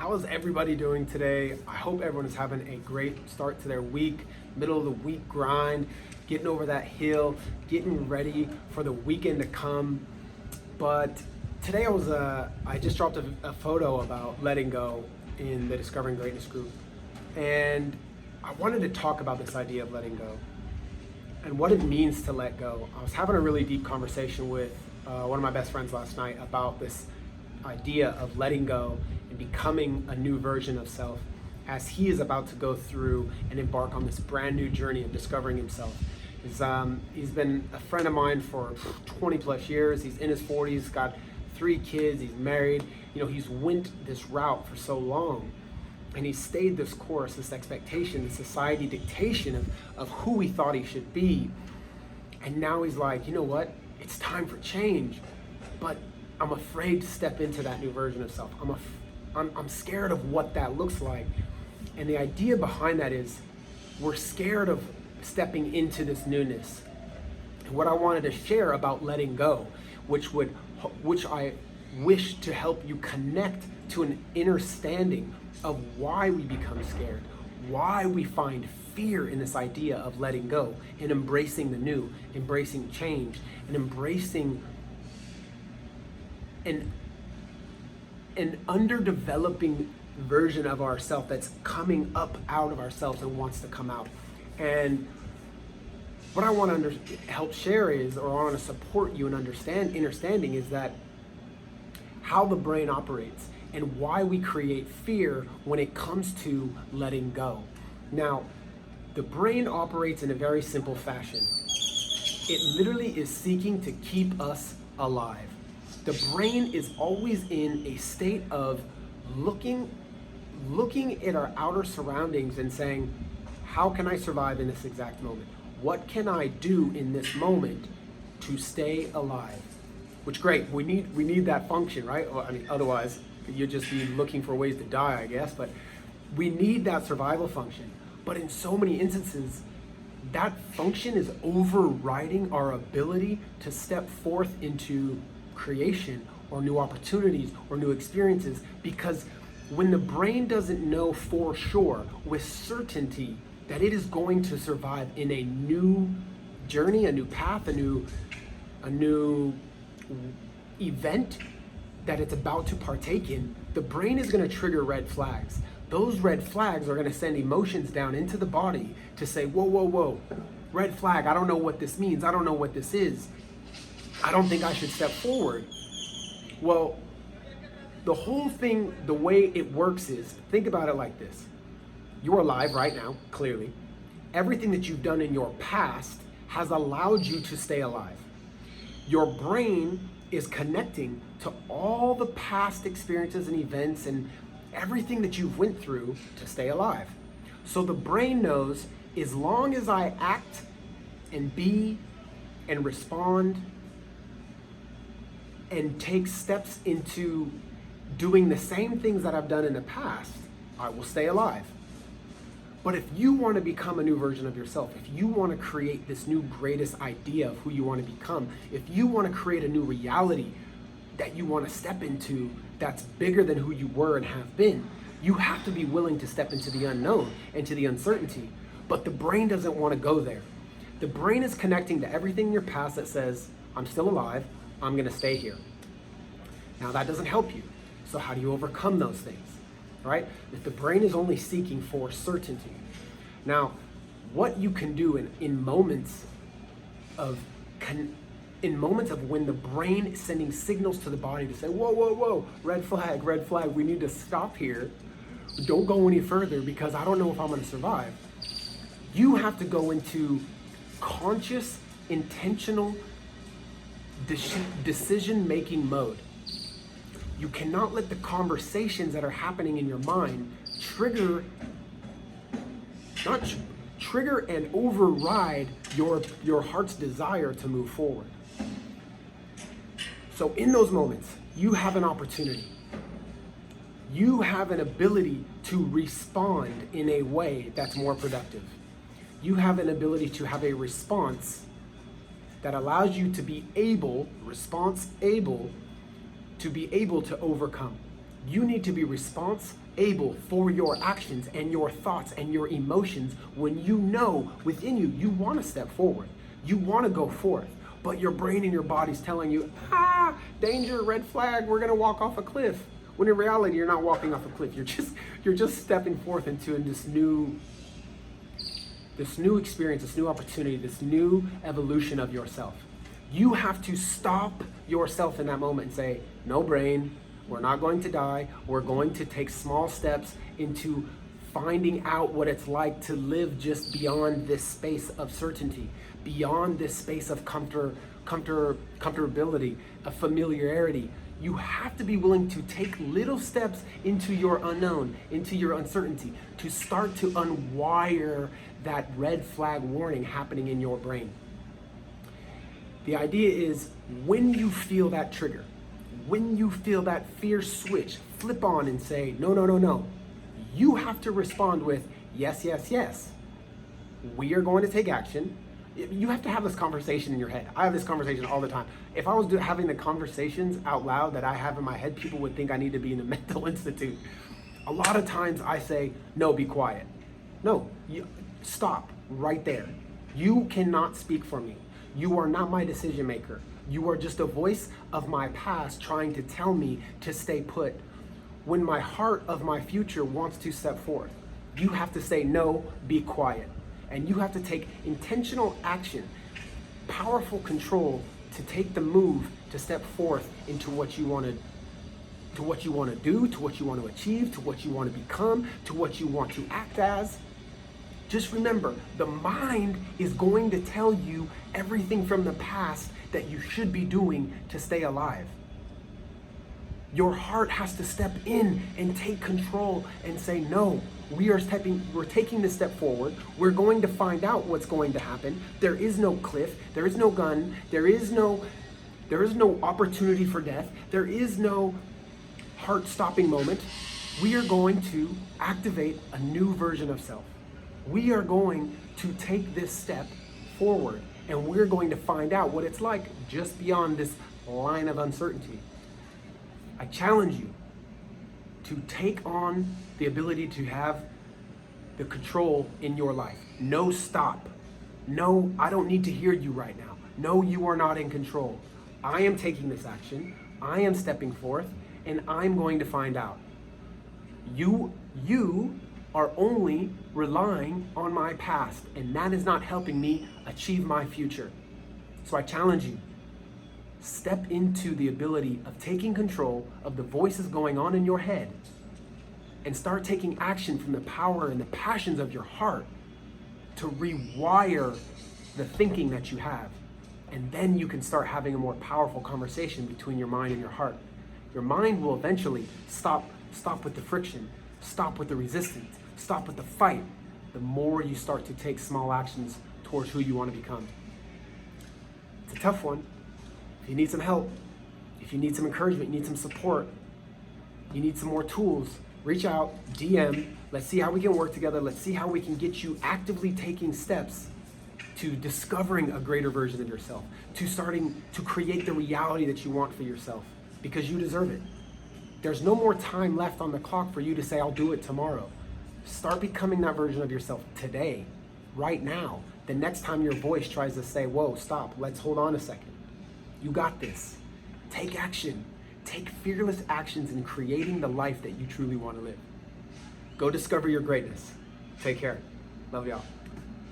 How is everybody doing today? I hope everyone is having a great start to their week, middle of the week grind, getting over that hill, getting ready for the weekend to come. But today I just dropped a photo about letting go in the Discovering Greatness group. And I wanted to talk about this idea of letting go and what it means to let go. I was having a really deep conversation with one of my best friends last night about this idea of letting go and becoming a new version of self as he is about to go through and embark on this brand new journey of discovering himself. He's been a friend of mine for 20 plus years. He's in his 40s, got 3 kids, he's married. He's went this route for so long. And he stayed this course, this expectation, this society dictation of who he thought he should be. And now he's like, you know what? It's time for change. But I'm afraid to step into that new version of self. I'm scared of what that looks like. And the idea behind that is we're scared of stepping into this newness. And what I wanted to share about letting go, which I wish to help you connect to an understanding of why we become scared, why we find fear in this idea of letting go and embracing the new, embracing change, and embracing an underdeveloping version of ourselves that's coming up out of ourselves and wants to come out. And what I want to help share is, or I want to support you in understanding is that how the brain operates and why we create fear when it comes to letting go. Now, the brain operates in a very simple fashion. It literally is seeking to keep us alive. The brain is always in a state of looking at our outer surroundings and saying, how can I survive in this exact moment? What can I do in this moment to stay alive? Which, great, we need that function, right? Well, otherwise you'd just be looking for ways to die, I guess. But we need that survival function. But in so many instances, that function is overriding our ability to step forth into creation or new opportunities or new experiences, because when the brain doesn't know for sure with certainty that it is going to survive in a new journey, a new path, a new event that it's about to partake in, the brain is going to trigger red flags. Those red flags are going to send emotions down into the body to say, whoa, red flag, I don't know what this means, I don't know what this is, I don't think I should step forward. Well, the whole thing, the way it works is, think about it like this. You're alive right now, clearly. Everything that you've done in your past has allowed you to stay alive. Your brain is connecting to all the past experiences and events and everything that you've went through to stay alive. So the brain knows, as long as I act and be and respond and take steps into doing the same things that I've done in the past, I will stay alive. But if you want to become a new version of yourself, if you want to create this new greatest idea of who you want to become, if you want to create a new reality that you want to step into that's bigger than who you were and have been, you have to be willing to step into the unknown and to the uncertainty. But the brain doesn't want to go there. The brain is connecting to everything in your past that says, I'm still alive, I'm going to stay here. Now that doesn't help you. So how do you overcome those things? Right? If the brain is only seeking for certainty. Now, what you can do in moments of when the brain is sending signals to the body to say, whoa, red flag, we need to stop here. Don't go any further because I don't know if I'm going to survive. You have to go into conscious, intentional decision-making mode. You cannot let the conversations that are happening in your mind trigger and override your heart's desire to move forward. So in those moments, you have an opportunity. You have an ability to respond in a way that's more productive. You have an ability to have a response that allows you to be able to overcome. You need to be responsible for your actions and your thoughts and your emotions when you know within you, you want to step forward. You want to go forth, but your brain and your body's telling you, danger, red flag, we're going to walk off a cliff. When in reality, you're not walking off a cliff. You're just stepping forth into this new experience, this new opportunity, this new evolution of yourself. You have to stop yourself in that moment and say, no brain, we're not going to die. We're going to take small steps into finding out what it's like to live just beyond this space of certainty, beyond this space of comfortability, of familiarity. You have to be willing to take little steps into your unknown, into your uncertainty, to start to unwire that red flag warning happening in your brain. The idea is when you feel that trigger, when you feel that fear switch, flip on and say, no, no, no, no. You have to respond with, yes, yes, yes. We are going to take action. You have to have this conversation in your head. I have this conversation all the time. If I was having the conversations out loud that I have in my head, people would think I need to be in a mental institute. A lot of times I say, no, be quiet. No, stop right there. You cannot speak for me. You are not my decision maker. You are just a voice of my past trying to tell me to stay put. When my heart of my future wants to step forth, you have to say, no, be quiet. And you have to take intentional action, powerful control to take the move to step forth into what you want to do, to what you want to achieve, to what you want to become, to what you want to act as. Just remember, the mind is going to tell you everything from the past that you should be doing to stay alive. Your heart has to step in and take control and say, no, we're taking this step forward. We're going to find out what's going to happen. There is no cliff, there is no gun, there is no opportunity for death, there is no heart-stopping moment. We are going to activate a new version of self. We are going to take this step forward, and we're going to find out what it's like just beyond this line of uncertainty. I challenge you to take on the ability to have the control in your life. No, stop. No, I don't need to hear you right now. No, you are not in control. I am taking this action. I am stepping forth, and I'm going to find out. You are only relying on my past, and that is not helping me achieve my future. So I challenge you, step into the ability of taking control of the voices going on in your head and start taking action from the power and the passions of your heart to rewire the thinking that you have. And then you can start having a more powerful conversation between your mind and your heart. Your mind will eventually stop with the friction, stop with the resistance, stop with the fight, the more you start to take small actions towards who you want to become. It's a tough one. If you need some help, if you need some encouragement, you need some support, you need some more tools, reach out, DM, let's see how we can work together. Let's see how we can get you actively taking steps to discovering a greater version of yourself, to starting to create the reality that you want for yourself, because you deserve it. There's no more time left on the clock for you to say, I'll do it tomorrow. Start becoming that version of yourself today, right now. The next time your voice tries to say, whoa, stop, let's hold on a second. You got this. Take action. Take fearless actions in creating the life that you truly want to live. Go discover your greatness. Take care. Love y'all.